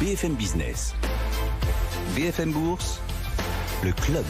BFM Business. BFM Bourse, le club.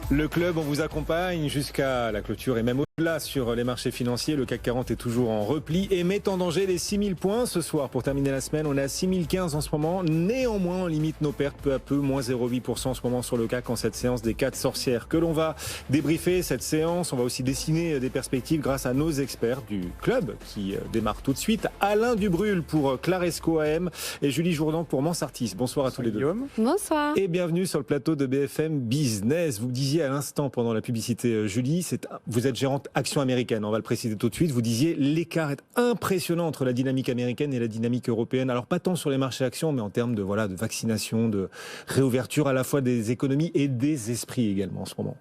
Le club, on vous accompagne jusqu'à la clôture et même au-delà sur les marchés financiers. Le CAC 40 est toujours en repli et met en danger les 6000 points ce soir. Pour terminer la semaine, on est à 6015 en ce moment. Néanmoins, on limite nos pertes peu à peu, moins 0,8% en ce moment sur le CAC en cette séance des 4 sorcières que l'on va débriefer. Cette séance, on va aussi dessiner des perspectives grâce à nos experts du club qui démarre tout de suite. Alain Dubrul pour Claresco AM et Julie Jourdan pour Mansartis. Bonsoir à tous les deux. Bonsoir. Et bienvenue sur le plateau de BFM Business. Vous disiez à l'instant pendant la publicité, Julie, vous êtes gérante action américaine, on va le préciser tout de suite. Vous disiez l'écart est impressionnant entre la dynamique américaine et la dynamique européenne. Alors pas tant sur les marchés actions, mais en termes de vaccination, de réouverture à la fois des économies et des esprits également en ce moment.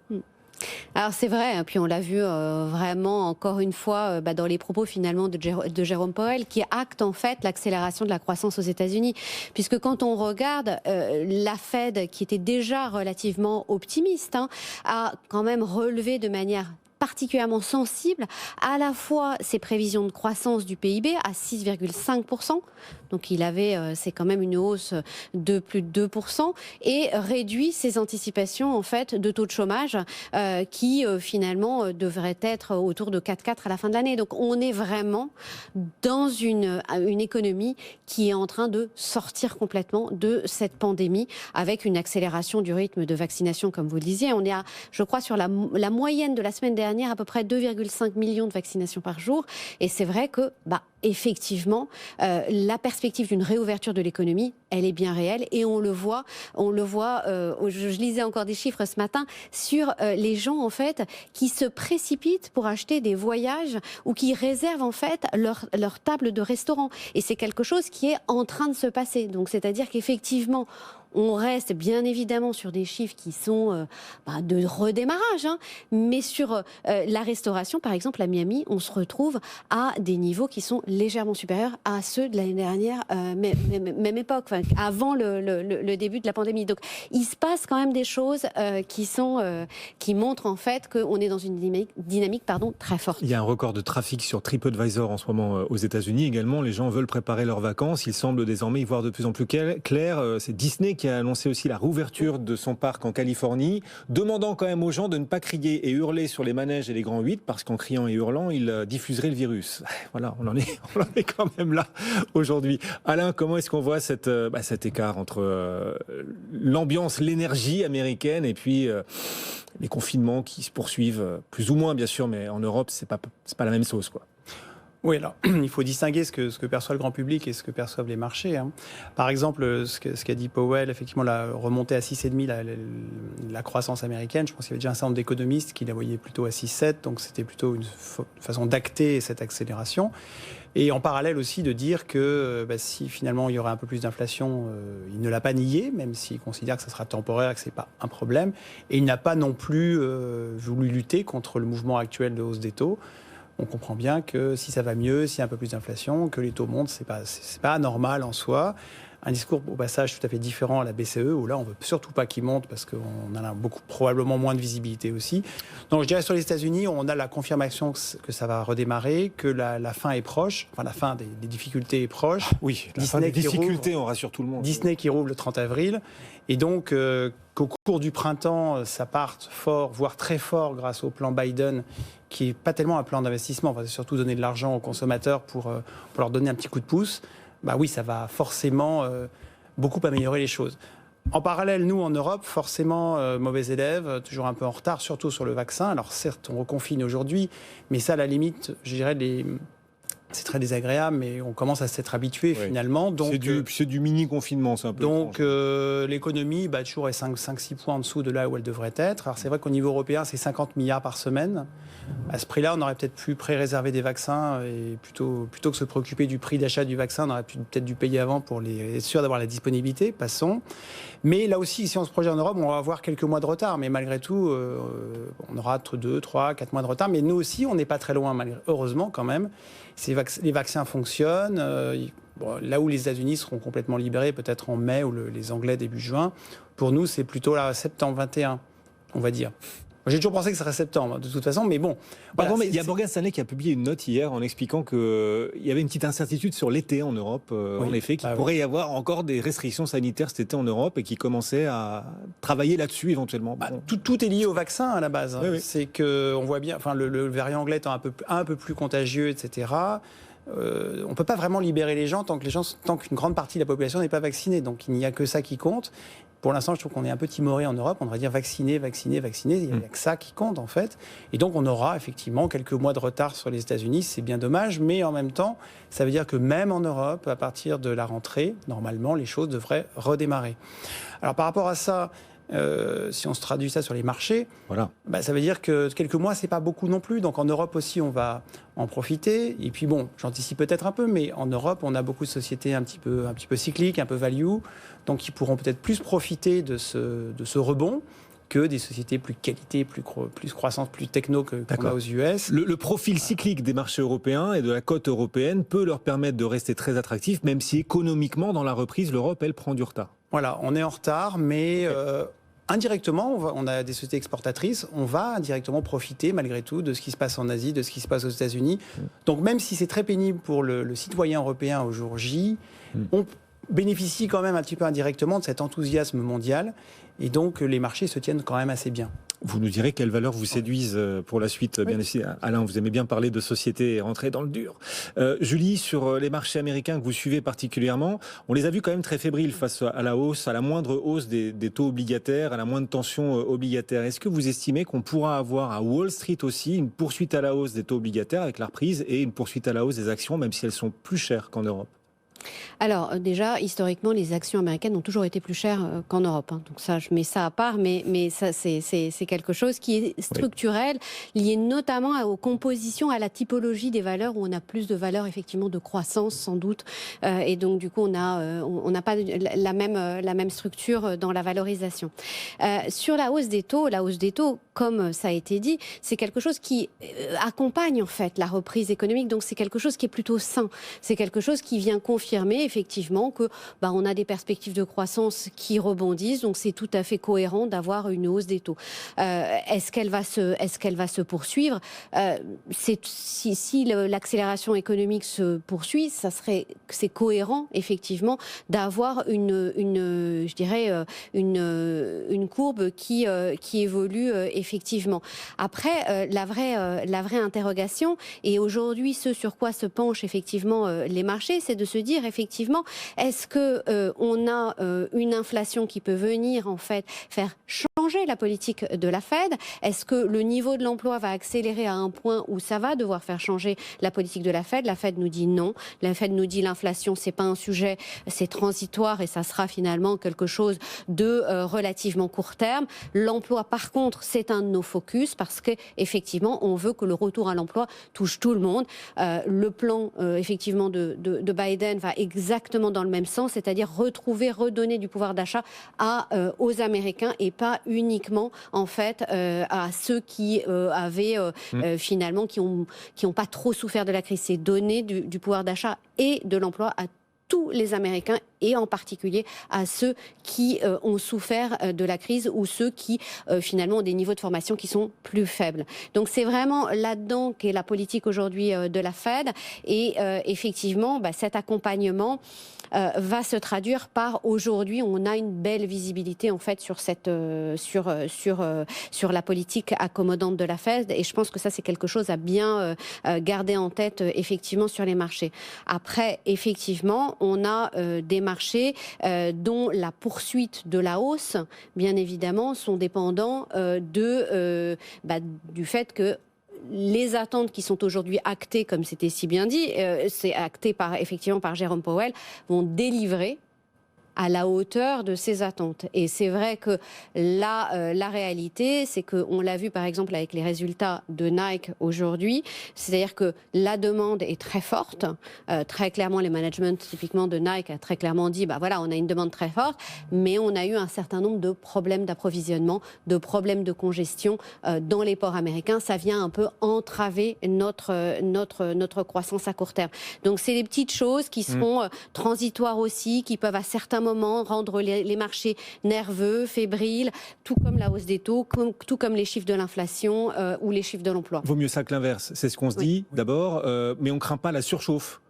Alors c'est vrai, puis on l'a vu vraiment encore une fois dans les propos finalement de Jérôme Powell qui acte en fait l'accélération de la croissance aux États-Unis, puisque quand on regarde la Fed qui était déjà relativement optimiste a quand même relevé de manière particulièrement sensible à la fois ses prévisions de croissance du PIB à 6,5%, donc c'est quand même une hausse de plus de 2%, et réduit ses anticipations en fait de taux de chômage qui finalement devrait être autour de 4,4 à la fin de l'année. Donc on est vraiment dans une économie qui est en train de sortir complètement de cette pandémie avec une accélération du rythme de vaccination, comme vous le disiez. On est je crois, sur la moyenne de la semaine dernière, à peu près 2,5 millions de vaccinations par jour. Et c'est vrai que, effectivement, la perspective d'une réouverture de l'économie, elle est bien réelle. Et on le voit, je lisais encore des chiffres ce matin, sur les gens, en fait, qui se précipitent pour acheter des voyages ou qui réservent, en fait, leur table de restaurant. Et c'est quelque chose qui est en train de se passer. Donc, c'est-à-dire qu'effectivement, on reste bien évidemment sur des chiffres qui sont de redémarrage, mais sur la restauration, par exemple, à Miami, on se retrouve à des niveaux qui sont légèrement supérieurs à ceux de l'année dernière, même époque, avant le début de la pandémie. Donc, il se passe quand même des choses qui montrent en fait qu'on est dans une dynamique très forte. Il y a un record de trafic sur TripAdvisor en ce moment aux États-Unis également. Les gens veulent préparer leurs vacances. Il semble désormais y voir de plus en plus clair. C'est Disney qui a annoncé aussi la rouverture de son parc en Californie, demandant quand même aux gens de ne pas crier et hurler sur les manèges et les grands 8, parce qu'en criant et hurlant, ils diffuseraient le virus. Voilà, on en est quand même là aujourd'hui. Alain, comment est-ce qu'on voit cet écart entre l'ambiance, l'énergie américaine et puis les confinements qui se poursuivent, plus ou moins bien sûr, mais en Europe, c'est pas la même sauce, quoi. Oui, alors il faut distinguer ce que perçoit le grand public et ce que perçoivent les marchés. Par exemple, ce qu'a dit Powell, effectivement, la remontée à 6,5, la croissance américaine, je pense qu'il y avait déjà un certain nombre d'économistes qui la voyaient plutôt à 6,7, donc c'était plutôt une façon d'acter cette accélération. Et en parallèle aussi de dire que si finalement il y aurait un peu plus d'inflation, il ne l'a pas nié, même s'il considère que ça sera temporaire et que ce n'est pas un problème. Et il n'a pas non plus voulu lutter contre le mouvement actuel de hausse des taux. On comprend bien que si ça va mieux, s'il y a un peu plus d'inflation, que les taux montent, c'est pas anormal en soi. Un discours au passage tout à fait différent à la BCE, où là on ne veut surtout pas qu'il monte parce qu'on en a probablement moins de visibilité aussi. Donc je dirais sur les États-Unis, on a la confirmation que ça va redémarrer, que la fin est proche, enfin la fin des difficultés est proche. Oui, la fin des difficultés, on rassure tout le monde. Disney qui rouvre le 30 avril. Et donc qu'au cours du printemps, ça parte fort, voire très fort grâce au plan Biden, qui n'est pas tellement un plan d'investissement, on va surtout donner de l'argent aux consommateurs pour leur donner un petit coup de pouce. Oui, ça va forcément beaucoup améliorer les choses. En parallèle, nous, en Europe, forcément, mauvais élèves, toujours un peu en retard, surtout sur le vaccin. Alors certes, on reconfine aujourd'hui, mais ça, à la limite, je dirais, c'est très désagréable, mais on commence à s'être habitué finalement. Donc, c'est du mini-confinement, c'est un peu. Donc l'économie, toujours est 5-6 points en dessous de là où elle devrait être. Alors c'est vrai qu'au niveau européen, c'est 50 milliards par semaine. À ce prix-là, on aurait peut-être pu pré-réserver des vaccins et plutôt que se préoccuper du prix d'achat du vaccin, on aurait peut-être dû payer avant pour être sûr d'avoir la disponibilité. Passons. Mais là aussi, si on se projette en Europe, on va avoir quelques mois de retard. Mais malgré tout, on aura 2, 3, 4 mois de retard. Mais nous aussi, on n'est pas très loin, heureusement quand même. Les vaccins fonctionnent. Là où les États-Unis seront complètement libérés, peut-être en mai, ou les Anglais début juin, pour nous, c'est plutôt là, septembre 21, on va dire. J'ai toujours pensé que ce serait septembre, de toute façon, mais bon. Pardon, mais il y a Morgan Stanley qui a publié une note hier en expliquant qu'il y avait une petite incertitude sur l'été en Europe, en effet, qu'il pourrait y avoir encore des restrictions sanitaires cet été en Europe et qui commençait à travailler là-dessus éventuellement. Tout est lié au vaccin à la base. Oui. C'est qu'on voit bien, le variant anglais étant un peu plus contagieux, etc. On ne peut pas vraiment libérer les gens tant qu'une grande partie de la population n'est pas vaccinée. Donc il n'y a que ça qui compte. Pour l'instant, je trouve qu'on est un peu timoré en Europe. On devrait dire vacciner. Il n'y a que ça qui compte, en fait. Et donc, on aura effectivement quelques mois de retard sur les États-Unis. C'est bien dommage. Mais en même temps, ça veut dire que même en Europe, à partir de la rentrée, normalement, les choses devraient redémarrer. Alors, par rapport à ça, si on se traduit ça sur les marchés, ça veut dire que quelques mois, c'est pas beaucoup non plus. Donc en Europe aussi, on va en profiter. Et puis bon, j'anticipe peut-être un peu, mais en Europe, on a beaucoup de sociétés un petit peu cycliques, un peu value, donc qui pourront peut-être plus profiter de ce rebond que des sociétés plus qualité, plus croissantes, plus techno qu'on a aux US. Le profil cyclique des marchés européens et de la cote européenne peut leur permettre de rester très attractifs, même si économiquement, dans la reprise, l'Europe, elle, prend du retard. Voilà, on est en retard, mais indirectement, on a des sociétés exportatrices, on va indirectement profiter malgré tout de ce qui se passe en Asie, de ce qui se passe aux États-Unis. Donc même si c'est très pénible pour le citoyen européen au jour J, on bénéficie quand même un petit peu indirectement de cet enthousiasme mondial, et donc les marchés se tiennent quand même assez bien. Vous nous direz quelles valeurs vous séduisent pour la suite, bien sûr. Alain, vous aimez bien parler de société et rentrer dans le dur. Julie, sur les marchés américains que vous suivez particulièrement, on les a vus quand même très fébriles face à la hausse, à la moindre hausse des taux obligataires, à la moindre tension obligataire. Est-ce que vous estimez qu'on pourra avoir à Wall Street aussi une poursuite à la hausse des taux obligataires avec la reprise et une poursuite à la hausse des actions, même si elles sont plus chères qu'en Europe ? Alors déjà, historiquement, les actions américaines ont toujours été plus chères qu'en Europe. Donc ça, je mets ça à part, mais ça, c'est quelque chose qui est structurel, lié notamment aux compositions, à la typologie des valeurs, où on a plus de valeurs effectivement de croissance sans doute, et donc du coup on n'a pas la même structure dans la valorisation. Sur la hausse des taux, comme ça a été dit, c'est quelque chose qui accompagne en fait la reprise économique. Donc c'est quelque chose qui est plutôt sain. C'est quelque chose qui vient confirmer effectivement que on a des perspectives de croissance qui rebondissent, donc c'est tout à fait cohérent d'avoir une hausse des taux. Est-ce qu'elle va se poursuivre ? Si l'accélération économique se poursuit, c'est cohérent effectivement d'avoir une courbe qui évolue effectivement. Après, la vraie interrogation, et aujourd'hui ce sur quoi se penchent effectivement les marchés, c'est de se dire effectivement, est-ce que on a une inflation qui peut venir en fait faire changer la politique de la Fed ? Est-ce que le niveau de l'emploi va accélérer à un point où ça va devoir faire changer la politique de la Fed ? La Fed nous dit non. La Fed nous dit l'inflation, c'est pas un sujet, c'est transitoire et ça sera finalement quelque chose de relativement court terme. L'emploi, par contre, c'est un de nos focus parce que effectivement, on veut que le retour à l'emploi touche tout le monde. Le plan effectivement de Biden va exactement dans le même sens, c'est-à-dire redonner du pouvoir d'achat aux Américains et pas uniquement en fait à ceux qui avaient finalement qui ont pas trop souffert de la crise. C'est donner du pouvoir d'achat et de l'emploi à tous les Américains et en particulier à ceux qui ont souffert de la crise ou ceux qui finalement ont des niveaux de formation qui sont plus faibles. Donc c'est vraiment là-dedans qu'est la politique aujourd'hui de la Fed et effectivement cet accompagnement va se traduire par aujourd'hui on a une belle visibilité en fait sur la politique accommodante de la Fed et je pense que ça c'est quelque chose à bien garder en tête effectivement sur les marchés. Après effectivement on a des marchés dont la poursuite de la hausse, bien évidemment, sont dépendants du fait que les attentes qui sont aujourd'hui actées, comme c'était si bien dit, c'est acté effectivement par Jérôme Powell, vont délivrer à la hauteur de ces attentes. Et c'est vrai que la réalité, c'est qu'on l'a vu par exemple avec les résultats de Nike aujourd'hui, c'est-à-dire que la demande est très forte. Très clairement, les managements typiquement de Nike a très clairement dit, on a une demande très forte, mais on a eu un certain nombre de problèmes d'approvisionnement, de problèmes de congestion dans les ports américains. Ça vient un peu entraver notre croissance à court terme. Donc c'est des petites choses qui seront transitoires aussi, qui peuvent à certains moment rendre les marchés nerveux, fébriles, tout comme la hausse des taux, tout comme les chiffres de l'inflation ou les chiffres de l'emploi. Vaut mieux ça que l'inverse, c'est ce qu'on se dit d'abord, mais on ne craint pas la surchauffe.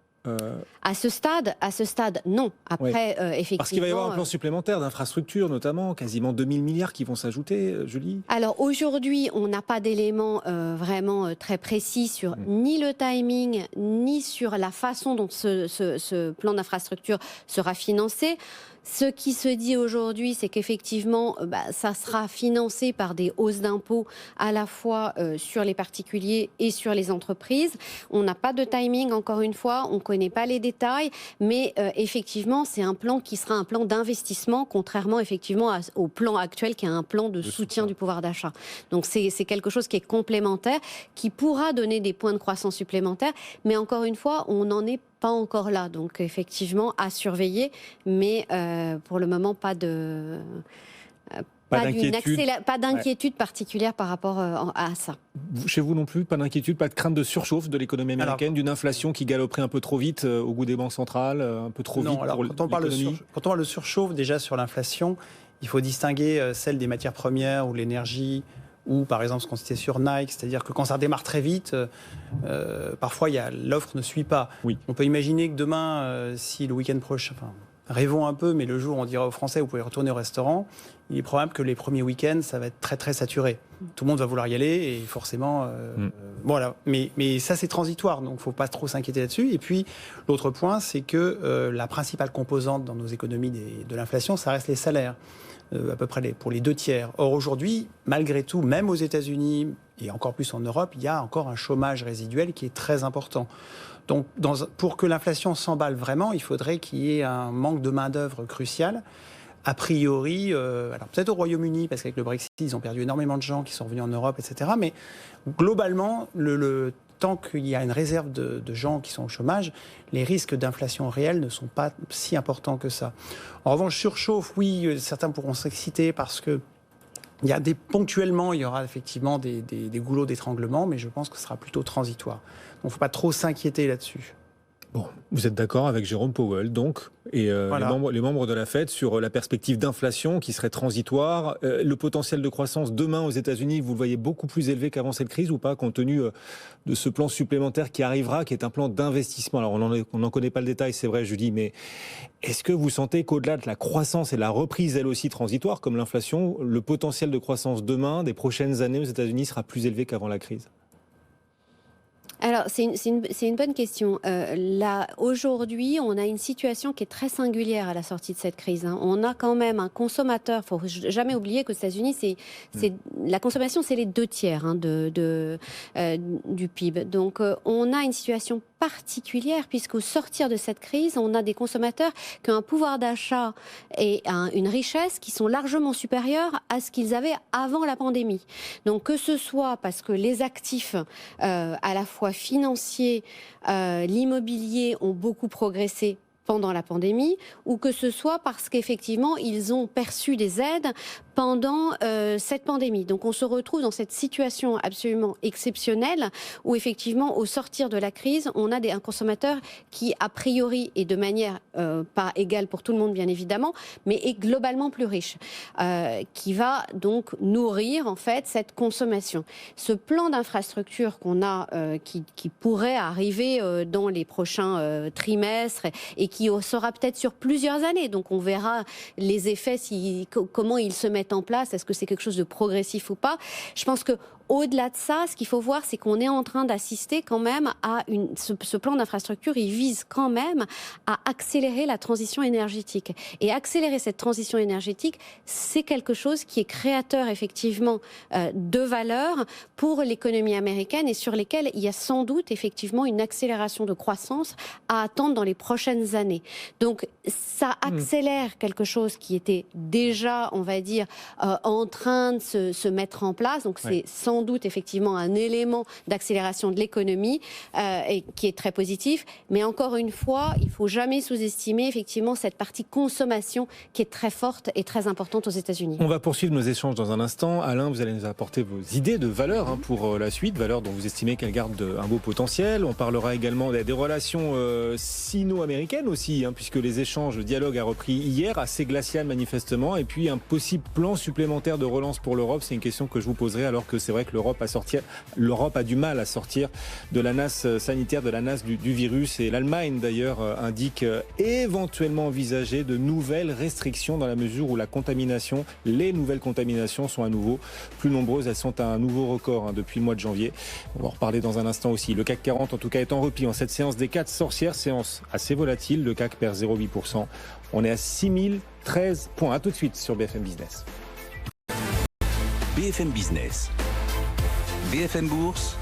À ce stade, non. Après, effectivement... Parce qu'il va y avoir un plan supplémentaire d'infrastructures, notamment, quasiment 2000 milliards qui vont s'ajouter, Julie. Alors aujourd'hui, on n'a pas d'éléments vraiment très précis sur ni le timing, ni sur la façon dont ce plan d'infrastructure sera financé. Ce qui se dit aujourd'hui, c'est qu'effectivement, ça sera financé par des hausses d'impôts à la fois sur les particuliers et sur les entreprises. On n'a pas de timing, encore une fois, on ne connaît pas les détails, mais effectivement, c'est un plan qui sera un plan d'investissement, contrairement effectivement au plan actuel qui est un plan de soutien du pouvoir d'achat. Donc c'est quelque chose qui est complémentaire, qui pourra donner des points de croissance supplémentaires, mais encore une fois, on n'en est pas encore là, donc effectivement à surveiller, mais pour le moment pas d'inquiétude particulière par rapport à ça. Chez vous non plus, pas d'inquiétude, pas de crainte de surchauffe de l'économie américaine, d'une inflation qui galoperait un peu trop vite au goût des banques centrales, un peu trop vite pour l'économie. Quand on parle de surchauffe, déjà sur l'inflation, il faut distinguer celle des matières premières ou l'énergie, ou par exemple ce qu'on citait sur Nike, c'est-à-dire que quand ça redémarre très vite, parfois l'offre ne suit pas. Oui. On peut imaginer que demain, si le week-end prochain, rêvons un peu, mais le jour où on dira aux Français vous pouvez retourner au restaurant, il est probable que les premiers week-ends ça va être très très saturé. Tout le monde va vouloir y aller et forcément, voilà. Mais ça c'est transitoire, donc il ne faut pas trop s'inquiéter là-dessus. Et puis l'autre point, c'est que la principale composante dans nos économies de l'inflation, ça reste les salaires. À peu près pour les 2/3. Or aujourd'hui, malgré tout, même aux États-Unis et encore plus en Europe, il y a encore un chômage résiduel qui est très important. Donc pour que l'inflation s'emballe vraiment, il faudrait qu'il y ait un manque de main-d'œuvre crucial. A priori, alors peut-être au Royaume-Uni, parce qu'avec le Brexit, ils ont perdu énormément de gens qui sont venus en Europe, etc. Mais globalement, tant qu'il y a une réserve de gens qui sont au chômage, les risques d'inflation réelle ne sont pas si importants que ça. En revanche, surchauffe, oui, certains pourront s'exciter parce que ponctuellement, il y aura effectivement des goulots d'étranglement, mais je pense que ce sera plutôt transitoire. Donc il ne faut pas trop s'inquiéter là-dessus. Bon, vous êtes d'accord avec Jérôme Powell, donc, et voilà. les membres de la Fed sur la perspective d'inflation qui serait transitoire. Le potentiel de croissance demain aux États-Unis, vous le voyez beaucoup plus élevé qu'avant cette crise ou pas, compte tenu de ce plan supplémentaire qui arrivera, qui est un plan d'investissement. Alors, on n'en connaît pas le détail, c'est vrai, Julie, mais est-ce que vous sentez qu'au-delà de la croissance et de la reprise, elle aussi transitoire, comme l'inflation, le potentiel de croissance demain, des prochaines années aux États-Unis, sera plus élevé qu'avant la crise ? Alors, c'est une bonne question. Là, aujourd'hui, on a une situation qui est très singulière à la sortie de cette crise. On a quand même un consommateur. Il ne faut jamais oublier qu'aux États-Unis, la consommation, c'est les 2/3 du PIB. Donc, on a une situation particulière puisqu'au sortir de cette crise, on a des consommateurs qui ont un pouvoir d'achat et une richesse qui sont largement supérieurs à ce qu'ils avaient avant la pandémie. Donc, que ce soit parce que les actifs à la fois financiers, l'immobilier ont beaucoup progressé pendant la pandémie, ou que ce soit parce qu'effectivement, ils ont perçu des aides pendant cette pandémie. Donc on se retrouve dans cette situation absolument exceptionnelle où effectivement, au sortir de la crise, on a un consommateur qui, a priori, et de manière pas égale pour tout le monde bien évidemment, mais est globalement plus riche, qui va donc nourrir en fait cette consommation. Ce plan d'infrastructure qu'on a, qui pourrait arriver dans les prochains trimestres et qui sera peut-être sur plusieurs années, donc on verra les effets, comment ils se mettent en place, est-ce que c'est quelque chose de progressif ou pas. Je pense que au-delà de ça, ce qu'il faut voir, c'est qu'on est en train d'assister quand même à ce plan d'infrastructure, il vise quand même à accélérer la transition énergétique. Et accélérer cette transition énergétique, c'est quelque chose qui est créateur effectivement de valeur pour l'économie américaine et sur lesquels il y a sans doute effectivement une accélération de croissance à attendre dans les prochaines années. Donc ça accélère quelque chose qui était déjà, on va dire, en train de se mettre en place. Donc c'est sans sans doute effectivement un élément d'accélération de l'économie et qui est très positif. Mais encore une fois, il ne faut jamais sous-estimer effectivement cette partie consommation qui est très forte et très importante aux États-Unis. On va poursuivre nos échanges dans un instant. Alain, vous allez nous apporter vos idées de valeurs pour la suite, valeurs dont vous estimez qu'elles gardent un beau potentiel. On parlera également des relations sino-américaines aussi, puisque les échanges, le dialogue a repris hier, assez glacial manifestement, et puis un possible plan supplémentaire de relance pour l'Europe. C'est une question que je vous poserai, alors que c'est vrai que l'Europe a du mal à sortir de la nasse sanitaire, de la nasse du virus, et l'Allemagne d'ailleurs indique éventuellement envisager de nouvelles restrictions dans la mesure où les nouvelles contaminations sont à nouveau plus nombreuses. Elles sont à un nouveau record depuis le mois de janvier. On va en reparler dans un instant aussi. Le CAC 40 en tout cas est en repli en cette séance des 4 sorcières, séance assez volatile. Le CAC perd 0,8%. On est à 6013 points. À tout de suite sur BFM Business. BFM Business, BFM Bourse,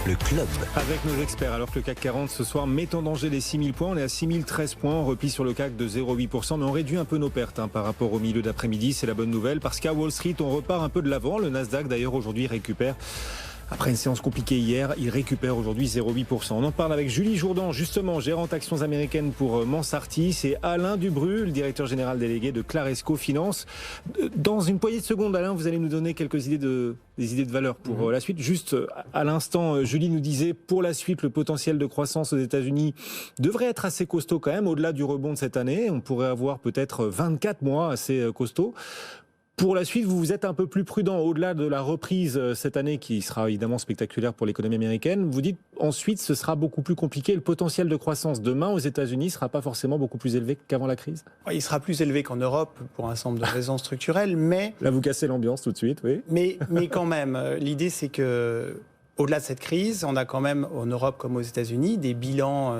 le club. Avec nos experts, alors que le CAC 40 ce soir met en danger les 6000 points, on est à 6013 points, on replie sur le CAC de 0,8%, mais on réduit un peu nos pertes par rapport au milieu d'après-midi. C'est la bonne nouvelle, parce qu'à Wall Street, on repart un peu de l'avant. Le Nasdaq d'ailleurs aujourd'hui récupère. Après une séance compliquée hier, il récupère aujourd'hui 0,8%. On en parle avec Julie Jourdan, justement, gérante actions américaines pour Mansartis, et Alain Dubru, le directeur général délégué de Claresco Finance. Dans une poignée de secondes, Alain, vous allez nous donner quelques idées de valeur pour la suite. Juste à l'instant, Julie nous disait, pour la suite, le potentiel de croissance aux États-Unis devrait être assez costaud quand même, au-delà du rebond de cette année. On pourrait avoir peut-être 24 mois assez costauds. Pour la suite, vous êtes un peu plus prudent au-delà de la reprise cette année qui sera évidemment spectaculaire pour l'économie américaine. Vous dites ensuite ce sera beaucoup plus compliqué. Le potentiel de croissance demain aux États-Unis ne sera pas forcément beaucoup plus élevé qu'avant la crise. Il sera plus élevé qu'en Europe pour un certain nombre de raisons structurelles, mais... Là, vous cassez l'ambiance tout de suite, oui. Mais quand même, l'idée c'est que au-delà de cette crise, on a quand même en Europe comme aux États-Unis des bilans...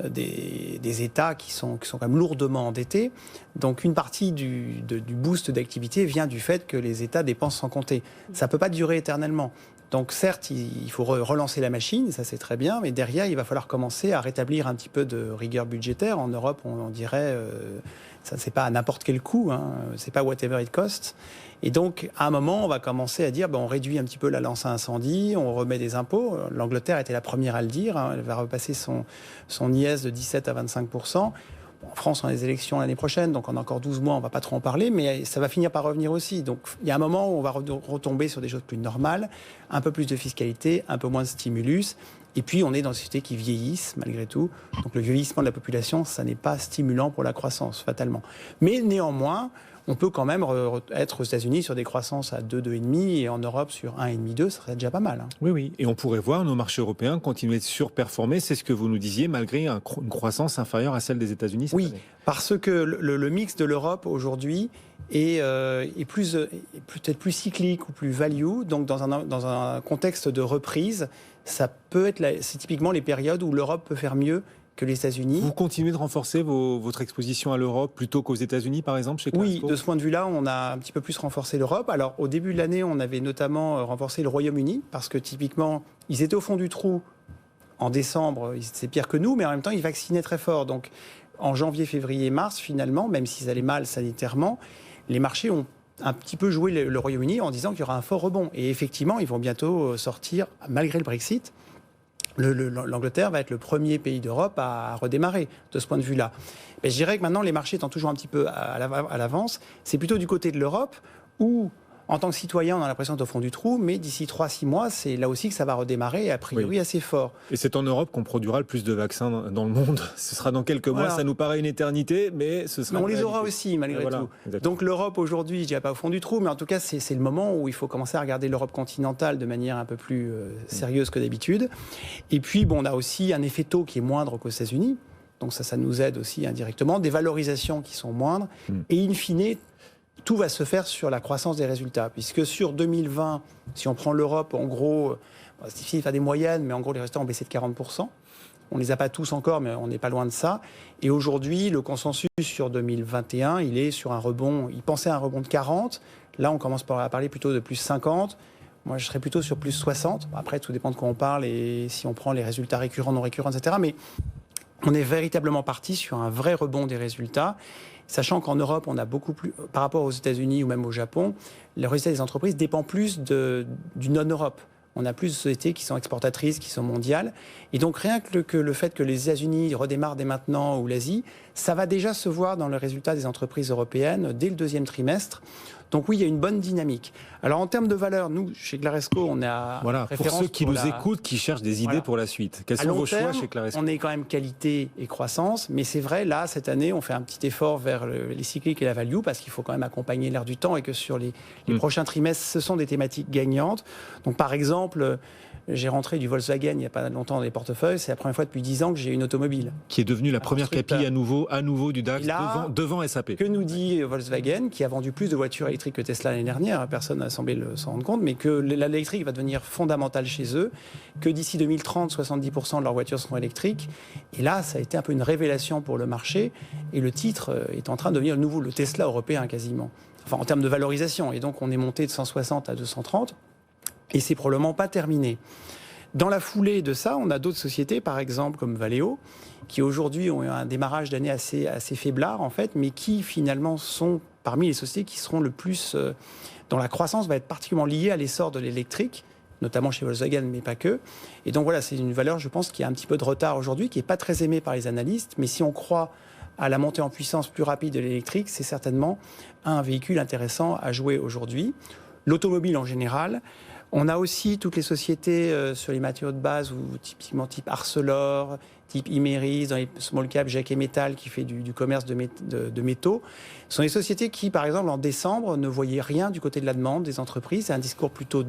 Des États qui sont quand même lourdement endettés. Donc une partie du boost d'activité vient du fait que les États dépensent sans compter. Ça ne peut pas durer éternellement. Donc certes, il faut relancer la machine, ça c'est très bien, mais derrière, il va falloir commencer à rétablir un petit peu de rigueur budgétaire. En Europe, on dirait, ça c'est pas à n'importe quel coût, c'est pas whatever it costs. Et donc, à un moment, on va commencer à dire, on réduit un petit peu la lance à incendie, on remet des impôts. L'Angleterre était la première à le dire, elle va repasser son IS de 17 à 25%. En France, on a des élections l'année prochaine, donc on a encore 12 mois, on ne va pas trop en parler, mais ça va finir par revenir aussi. Donc, il y a un moment où on va retomber sur des choses plus normales, un peu plus de fiscalité, un peu moins de stimulus. Et puis, on est dans une société qui vieillisse, malgré tout. Donc, le vieillissement de la population, ça n'est pas stimulant pour la croissance, fatalement. Mais néanmoins, on peut quand même être aux États-Unis sur des croissances à 2, 2,5 et en Europe sur 1,5, 2, ça serait déjà pas mal. Oui. Et on pourrait voir nos marchés européens continuer de surperformer, c'est ce que vous nous disiez, malgré une croissance inférieure à celle des États-Unis cette année. Parce que le mix de l'Europe aujourd'hui est peut-être plus cyclique ou plus value. Donc dans un contexte de reprise, c'est typiquement les périodes où l'Europe peut faire mieux que les États-Unis. Vous continuez de renforcer votre exposition à l'Europe plutôt qu'aux États-Unis, par exemple, chez Claresco ? Oui, de ce point de vue-là, on a un petit peu plus renforcé l'Europe. Alors, au début de l'année, on avait notamment renforcé le Royaume-Uni, parce que typiquement, ils étaient au fond du trou en décembre, c'est pire que nous, mais en même temps, ils vaccinaient très fort. Donc, en janvier, février, mars, finalement, même s'ils allaient mal sanitairement, les marchés ont un petit peu joué le Royaume-Uni en disant qu'il y aura un fort rebond. Et effectivement, ils vont bientôt sortir, malgré le Brexit. L'Angleterre va être le premier pays d'Europe à redémarrer de ce point de vue-là. Mais je dirais que maintenant, les marchés étant toujours un petit peu à l'avance, c'est plutôt du côté de l'Europe où, en tant que citoyen, on a l'impression d'être au fond du trou, mais d'ici 3-6 mois, c'est là aussi que ça va redémarrer, et a priori assez fort. Et c'est en Europe qu'on produira le plus de vaccins dans le monde. Ce sera dans quelques mois, ça nous paraît une éternité, mais ce sera... Mais on les aura aussi, malgré tout. Exactement. Donc l'Europe aujourd'hui, je dirais pas au fond du trou, mais en tout cas, c'est le moment où il faut commencer à regarder l'Europe continentale de manière un peu plus sérieuse que d'habitude. Et puis, on a aussi un effet taux qui est moindre qu'aux États-Unis. Donc ça nous aide aussi indirectement. Des valorisations qui sont moindres. Et in fine, tout va se faire sur la croissance des résultats, puisque sur 2020, si on prend l'Europe, en gros, c'est difficile de faire des moyennes, mais en gros, les résultats ont baissé de 40%. On ne les a pas tous encore, mais on n'est pas loin de ça. Et aujourd'hui, le consensus sur 2021, il est sur un rebond. Il pensait à un rebond de 40. Là, on commence à parler plutôt de plus 50. Moi, je serais plutôt sur plus 60. Après, tout dépend de quoi on parle et si on prend les résultats récurrents, non récurrents, etc. Mais on est véritablement parti sur un vrai rebond des résultats. Sachant qu'en Europe, on a beaucoup plus, par rapport aux États-Unis ou même au Japon, le résultat des entreprises dépend plus du non-Europe. On a plus de sociétés qui sont exportatrices, qui sont mondiales. Et donc, rien que le fait que les États-Unis redémarrent dès maintenant ou l'Asie, ça va déjà se voir dans le résultat des entreprises européennes dès le deuxième trimestre. Donc oui, il y a une bonne dynamique. Alors en termes de valeur, nous, chez Claresco, on a voilà, pour ceux qui nous écoutent, qui cherchent des idées pour la suite. Quels sont vos choix chez Claresco? On est quand même qualité et croissance, mais c'est vrai, là, cette année, on fait un petit effort vers les cycliques et la value, parce qu'il faut quand même accompagner l'air du temps et que sur les prochains trimestres, ce sont des thématiques gagnantes. Donc par exemple, j'ai rentré du Volkswagen il n'y a pas longtemps dans les portefeuilles. C'est la première fois depuis 10 ans que j'ai une automobile. Qui est devenue la première capille à nouveau du DAX là, devant SAP. Que nous dit Volkswagen, qui a vendu plus de voitures électriques que Tesla l'année dernière, personne n'a semblé s'en rendre compte, mais que l'électrique va devenir fondamental chez eux, que d'ici 2030, 70% de leurs voitures seront électriques. Et là, ça a été un peu une révélation pour le marché. Et le titre est en train de devenir le Tesla européen quasiment. Enfin, en termes de valorisation. Et donc, on est monté de 160 à 230. Et c'est probablement pas terminé. Dans la foulée de ça, on a d'autres sociétés, par exemple comme Valeo, qui aujourd'hui ont eu un démarrage d'année assez faiblard en fait, mais qui finalement sont parmi les sociétés qui seront le plus, dont la croissance va être particulièrement liée à l'essor de l'électrique, notamment chez Volkswagen, mais pas que. Et donc voilà, c'est une valeur, je pense, qui a un petit peu de retard aujourd'hui, qui n'est pas très aimée par les analystes, mais si on croit à la montée en puissance plus rapide de l'électrique, c'est certainement un véhicule intéressant à jouer aujourd'hui. L'automobile en général. On a aussi toutes les sociétés sur les matériaux de base, ou typiquement type Arcelor, type Imerys, dans les small cap, Jacquet Metal, qui fait du commerce de métaux. Ce sont des sociétés qui, par exemple, en décembre, ne voyaient rien du côté de la demande des entreprises. C'est un discours plutôt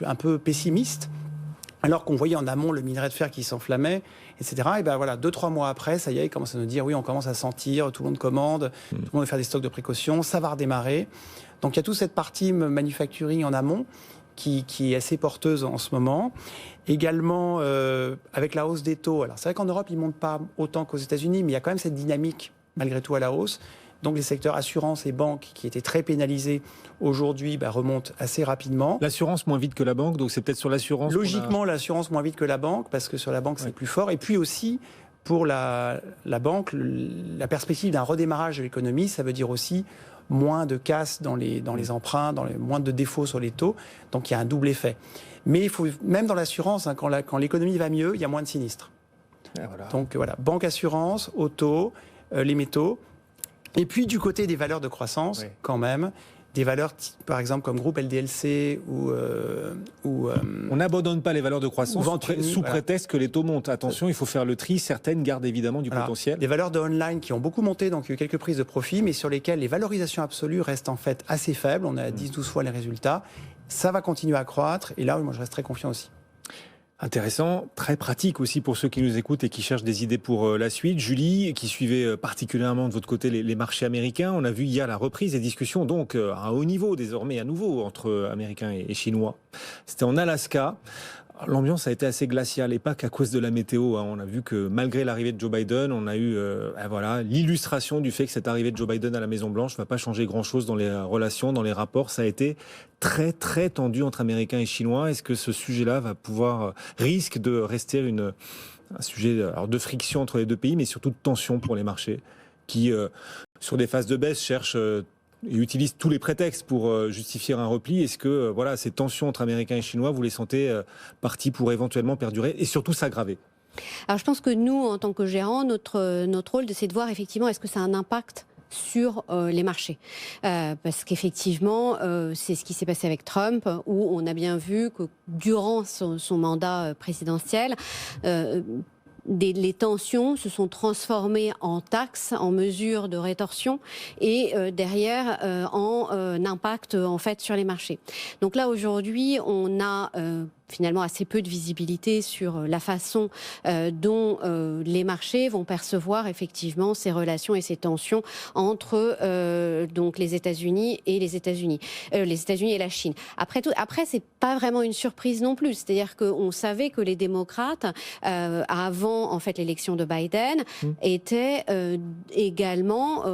un peu pessimiste. Alors qu'on voyait en amont le minerai de fer qui s'enflammait, etc. Et ben voilà, 2-3 mois après, ça y est, ils commencent à nous dire, oui, on commence à sentir, tout le monde commande, tout le monde va faire des stocks de précaution, ça va redémarrer. Donc il y a toute cette partie manufacturing en amont qui est assez porteuse en ce moment. Également, avec la hausse des taux. Alors, c'est vrai qu'en Europe, ils ne montent pas autant qu'aux États-Unis, mais il y a quand même cette dynamique, malgré tout, à la hausse. Donc, les secteurs assurance et banque, qui étaient très pénalisés, aujourd'hui, remontent assez rapidement. L'assurance moins vite que la banque, donc c'est peut-être sur l'assurance. Logiquement, l'assurance moins vite que la banque, parce que sur la banque, c'est plus fort. Et puis aussi, pour la banque, la perspective d'un redémarrage de l'économie, ça veut dire aussi moins de casse dans les emprunts, moins de défauts sur les taux. Donc il y a un double effet. Mais il faut, même dans l'assurance, quand l'économie va mieux, il y a moins de sinistres. Voilà. Donc voilà, banque, assurance, auto, les métaux. Et puis du côté des valeurs de croissance, quand même, des valeurs par exemple comme groupe LDLC ou on n'abandonne pas les valeurs de croissance sous prétexte que les taux montent. Attention, il faut faire le tri. Certaines gardent évidemment du potentiel. Des valeurs de online qui ont beaucoup monté, donc il y a eu quelques prises de profit, mais sur lesquelles les valorisations absolues restent en fait assez faibles. On est à 10-12 fois les résultats. Ça va continuer à croître. Et là, moi, je reste très confiant aussi. Intéressant, très pratique aussi pour ceux qui nous écoutent et qui cherchent des idées pour la suite. Julie, qui suivait particulièrement de votre côté les marchés américains, on a vu hier la reprise des discussions, donc à haut niveau désormais à nouveau entre Américains et Chinois. C'était en Alaska. L'ambiance a été assez glaciale et pas qu'à cause de la météo. On a vu que malgré l'arrivée de Joe Biden, on a eu l'illustration du fait que cette arrivée de Joe Biden à la Maison-Blanche ne va pas changer grand-chose dans les relations, dans les rapports. Ça a été très très tendu entre Américains et Chinois. Est-ce que ce sujet-là risque de rester un sujet de friction entre les deux pays, mais surtout de tension pour les marchés qui, sur des phases de baisse, cherchent et utilisent tous les prétextes pour justifier un repli. Est-ce que ces tensions entre Américains et Chinois, vous les sentez parties pour éventuellement perdurer et surtout s'aggraver? Alors je pense que nous, en tant que gérants, notre rôle, c'est de voir effectivement est-ce que ça a un impact sur les marchés. Parce qu'effectivement, c'est ce qui s'est passé avec Trump, où on a bien vu que durant son mandat présidentiel, les tensions se sont transformées en taxes, en mesures de rétorsion et derrière en impact en fait sur les marchés. Donc là aujourd'hui, on a finalement assez peu de visibilité sur la façon dont les marchés vont percevoir effectivement ces relations et ces tensions entre donc les États-Unis et les États-Unis et la Chine. Après c'est pas vraiment une surprise non plus, c'est-à-dire qu'on savait que les démocrates avant en fait l'élection de Biden étaient également,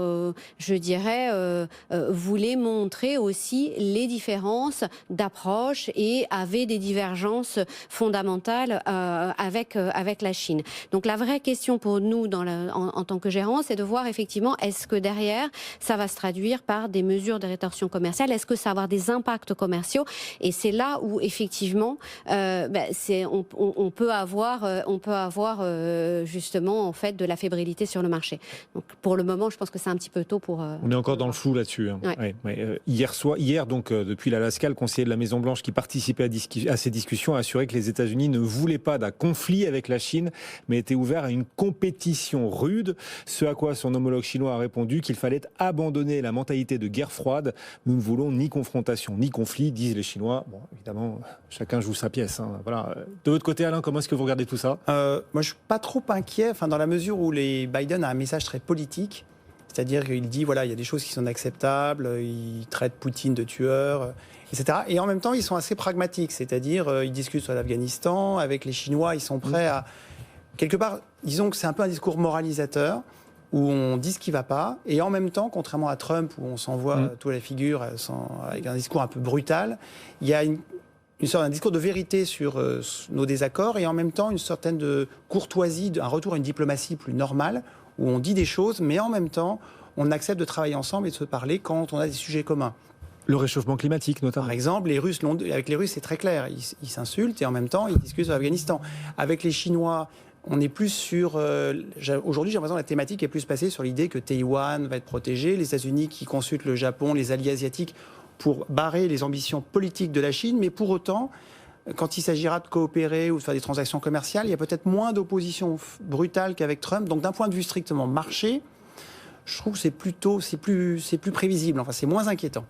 je dirais, voulaient montrer aussi les différences d'approche et avaient des divergences divergence fondamentale avec la Chine. Donc la vraie question pour nous en tant que gérants, c'est de voir effectivement est-ce que derrière ça va se traduire par des mesures de rétorsion commerciale, est-ce que ça va avoir des impacts commerciaux, et c'est là où effectivement on peut avoir justement en fait de la fébrilité sur le marché. Donc pour le moment, je pense que c'est un petit peu tôt pour. On est encore dans le flou là-dessus. Hein. Ouais. Ouais. Hier, donc depuis l'Alaska, le conseiller de la Maison Blanche qui participait à ces discussions a assuré que les États-Unis ne voulaient pas d'un conflit avec la Chine, mais étaient ouverts à une compétition rude. Ce à quoi son homologue chinois a répondu qu'il fallait abandonner la mentalité de guerre froide. Nous ne voulons ni confrontation ni conflit, disent les Chinois. Bon, évidemment, chacun joue sa pièce. Hein. Voilà. De votre côté, Alain, comment est-ce que vous regardez tout ça ? Moi, je suis pas trop inquiet, dans la mesure où Biden a un message très politique. C'est-à-dire qu'il dit, voilà, il y a des choses qui sont inacceptables, il traite Poutine de tueur, etc. Et en même temps, ils sont assez pragmatiques. C'est-à-dire, ils discutent sur l'Afghanistan. Avec les Chinois, ils sont prêts à... Quelque part, disons que c'est un peu un discours moralisateur, où on dit ce qui ne va pas. Et en même temps, contrairement à Trump, où on s'envoie toute la figure avec un discours un peu brutal, il y a une sorte d'un discours de vérité sur nos désaccords, et en même temps, une certaine de courtoisie, un retour à une diplomatie plus normale, où on dit des choses, mais en même temps, on accepte de travailler ensemble et de se parler quand on a des sujets communs. Le réchauffement climatique, notamment. Par exemple, avec les Russes, c'est très clair. Ils s'insultent et en même temps, ils discutent sur l'Afghanistan. Avec les Chinois, on est plus sur... Aujourd'hui, j'ai l'impression que la thématique est plus passée sur l'idée que Taïwan va être protégé, les États-Unis qui consultent le Japon, les alliés asiatiques, pour barrer les ambitions politiques de la Chine, mais pour autant... Quand il s'agira de coopérer ou de faire des transactions commerciales, il y a peut-être moins d'opposition brutale qu'avec Trump. Donc d'un point de vue strictement marché, je trouve que c'est plus prévisible. Enfin, c'est moins inquiétant.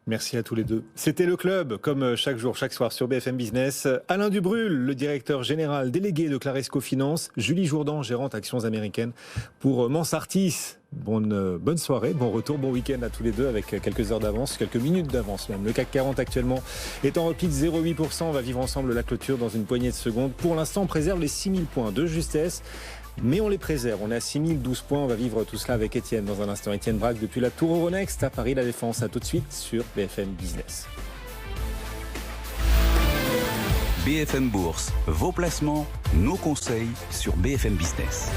Merci à tous les deux. C'était le club, comme chaque jour, chaque soir sur BFM Business. Alain Dubrul, le directeur général délégué de Claresco Finance. Julie Jourdan, gérante actions américaines pour Mansartis. Bonne soirée, bon retour, bon week-end à tous les deux avec quelques heures d'avance, quelques minutes d'avance même. Le CAC 40 actuellement est en repli de 0,8%. On va vivre ensemble la clôture dans une poignée de secondes. Pour l'instant, on préserve les 6000 points de justesse. Mais on les préserve, on est à 6012 points, on va vivre tout cela avec Étienne dans un instant. Étienne Braque depuis la Tour Euronext à Paris La Défense. À tout de suite sur BFM Business. BFM Bourse, vos placements, nos conseils sur BFM Business.